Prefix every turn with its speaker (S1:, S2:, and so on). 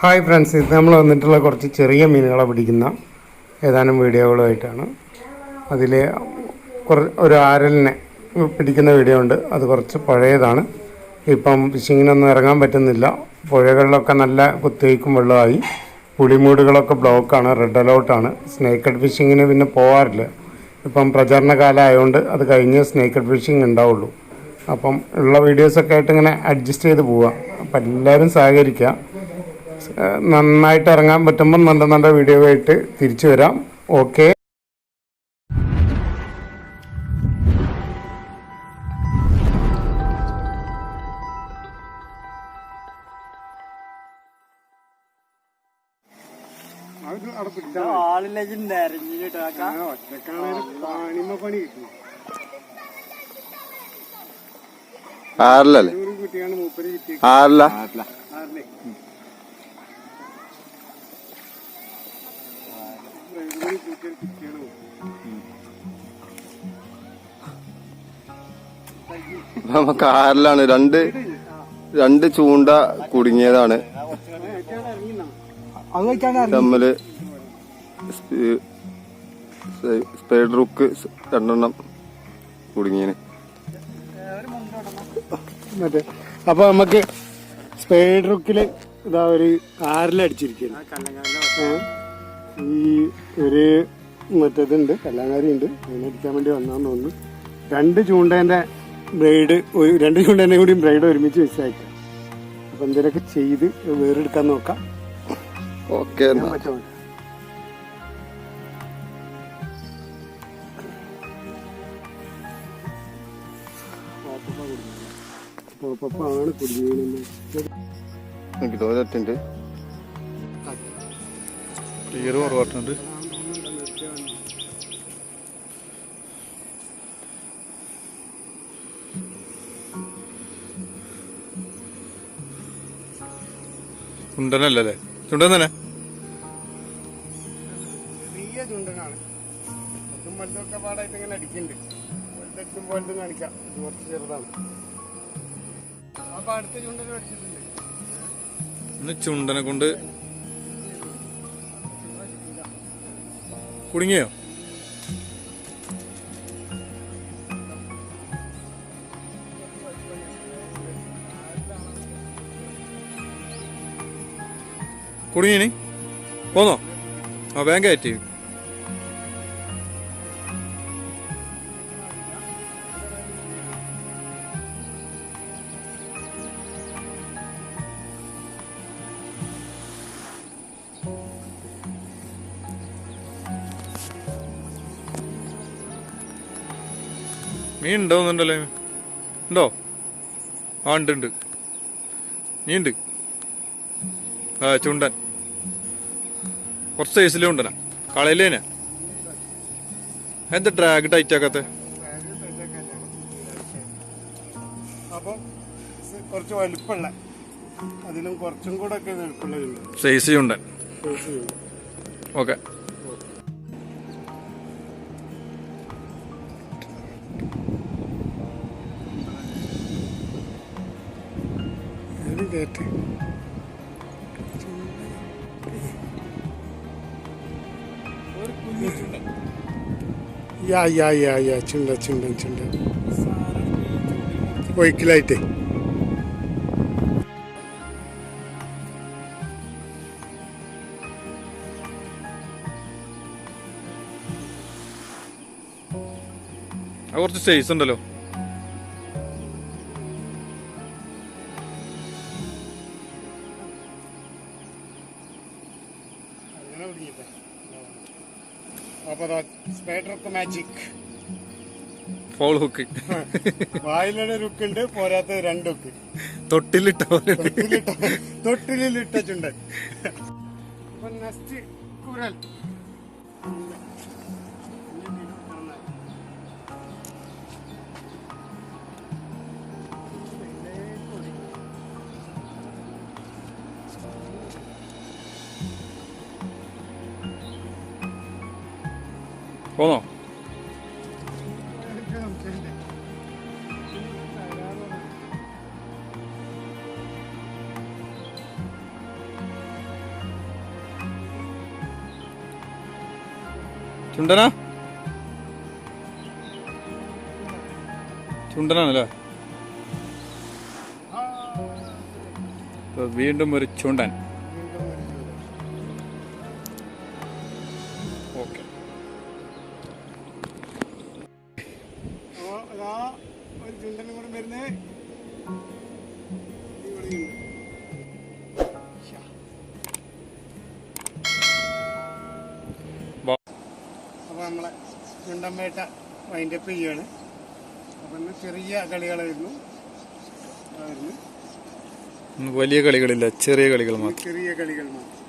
S1: Hi friends, ഇത് നമ്മൾ വന്നിട്ടുള്ള കുറച്ച് ചെറിയ മീനുകളെ പിടിക്കുന്ന ഏതാനും വീഡിയോകളുമായിട്ടാണ്. അതിൽ ഒരു ആരലിനെ പിടിക്കുന്ന വീഡിയോ ഉണ്ട്. അത് കുറച്ച് പഴയതാണ്. ഇപ്പം ഫിഷിങ്ങിനൊന്നും ഇറങ്ങാൻ പറ്റുന്നില്ല. പുഴകളിലൊക്കെ നല്ല കുത്തിവയ്ക്കും വെള്ളമായി. പുളിമൂടുകളൊക്കെ ബ്ലോക്കാണ്, റെഡ് അലേർട്ടാണ്. സ്നേക്കഡ് ഫിഷിങ്ങിന് പിന്നെ പോകാറില്ല. ഇപ്പം പ്രചാരണ കാലം ആയതുകൊണ്ട് അത് കഴിഞ്ഞ് സ്നേക്കഡ് ഫിഷിങ് ഉണ്ടാവുള്ളൂ. അപ്പം ഉള്ള വീഡിയോസൊക്കെ ആയിട്ട് ഇങ്ങനെ അഡ്ജസ്റ്റ് ചെയ്ത് പോവുക. അപ്പം എല്ലാവരും സഹകരിക്കുക. നന്നായിട്ട് ഇറങ്ങാൻ പറ്റുമ്പോൾ നല്ല നല്ല വീഡിയോ ആയിട്ട് തിരിച്ചു വരാം. ഓക്കെ.
S2: ആറിലല്ലേ? ആറില നമുക്ക് ആറിലാണ്. രണ്ട് ചൂണ്ട കുടുങ്ങിയതാണ്. തമ്മില് സ്പൈഡർ ഹുക്ക് 2 കുടുങ്ങിയന്.
S1: അപ്പൊ നമുക്ക് സ്പൈഡർ ഹുക്കില് ഇതാ ഒരു ആറിലടിച്ചിരിക്കുന്നു. ഈ ഒരു മറ്റേതുണ്ട്, കല്ലാങ്കാരി ഉണ്ട്, അതിനടിക്കാൻ വേണ്ടി വന്നാന്ന് തോന്നുന്നു. 2 ചൂണ്ടേന്റെ ബ്രൈഡ്, 2 ചൂണ്ടേന്റെ കൂടി ബ്രൈഡ് ഒരുമിച്ച് മിസ്സായിട്ട്. അപ്പൊ എന്തെങ്കിലുമൊക്കെ ചെയ്ത് വേറെടുക്കാൻ നോക്കാം.
S2: ഓക്കെ.
S1: ആണ് കുടുങ്ങിയെന്ന്
S2: ക്ലിയർ കുറവായിട്ടുണ്ട്. ചുണ്ടനല്ലേ? ചുണ്ടൻ തന്നെ.
S1: ചെറിയ ചുണ്ടനാണ്. അതും വലുതൊക്കെ പാടായിട്ട് ഇങ്ങനെ അടിക്കുന്നുണ്ട്. വലുതെടുക്കുമ്പോൾ വലുതും കാണിക്കാം. ഇത് കുറച്ച് ചെറുതാണ്. അപ്പൊ അടുത്ത ചുണ്ടനും അടിച്ചിട്ടുണ്ട്.
S2: ചുണ്ടനെ കൊണ്ട് കുടുങ്ങിയോ? കുടുങ്ങിനി പോന്നോ? ആ ബാങ്ക് ആയിട്ട് മീൻ ഉണ്ടോന്നുണ്ടല്ലോ. ഉണ്ടോ? ആ ഉണ്ട്. മീൻ ഉണ്ട്. ആ ചുണ്ടൻ കുറച്ച് സൈസിലും ഉണ്ടനാ. കളയിലേനാ. എന്താ ഡ്രാഗ് ടൈറ്റ് ആക്കാത്ത?
S1: അപ്പൊ കുറച്ച് വലുപ്പമുള്ള, അതിലും കുറച്ചും കൂടെ ഒക്കെ വലുപ്പമുള്ള
S2: സൈസ് ചുണ്ടൻ. ഓക്കെ.
S1: കേട്ട് ചുണ്ടൻ ഒഴിക്കലായിട്ടേ.
S2: കുറച്ച് സൈസ് ഉണ്ടല്ലോ.
S1: Spider hook magic.
S2: ഫോൾ ഹുക്ക്.
S1: വായിലൊരു ഹുക്കുണ്ട്, പോരാത്ത 2 ഹുക്ക്.
S2: തൊട്ടിലിട്ട
S1: ചുണ്ടൻ. നെക്സ്റ്റ് കുരൽ.
S2: പോന്നോ? ചുണ്ടനാ? ചുണ്ടനാണല്ലേ? വീണ്ടും ഒരു ചുണ്ടൻ. ഓക്കെ.
S1: ഒരു ചുണ്ടനും കൂടെ വരുന്നേ. അപ്പോൾ നമ്മളെ ചുണ്ടൻ വേട്ട വൈൻഡപ്പ് ചെയ്യുകയാണ്. അപ്പം ഇന്ന് ചെറിയ കളികളായിരുന്നു.
S2: വലിയ കളികളില്ല, ചെറിയ കളികൾ മാത്രം.
S1: ചെറിയ കളികൾ മാത്രം.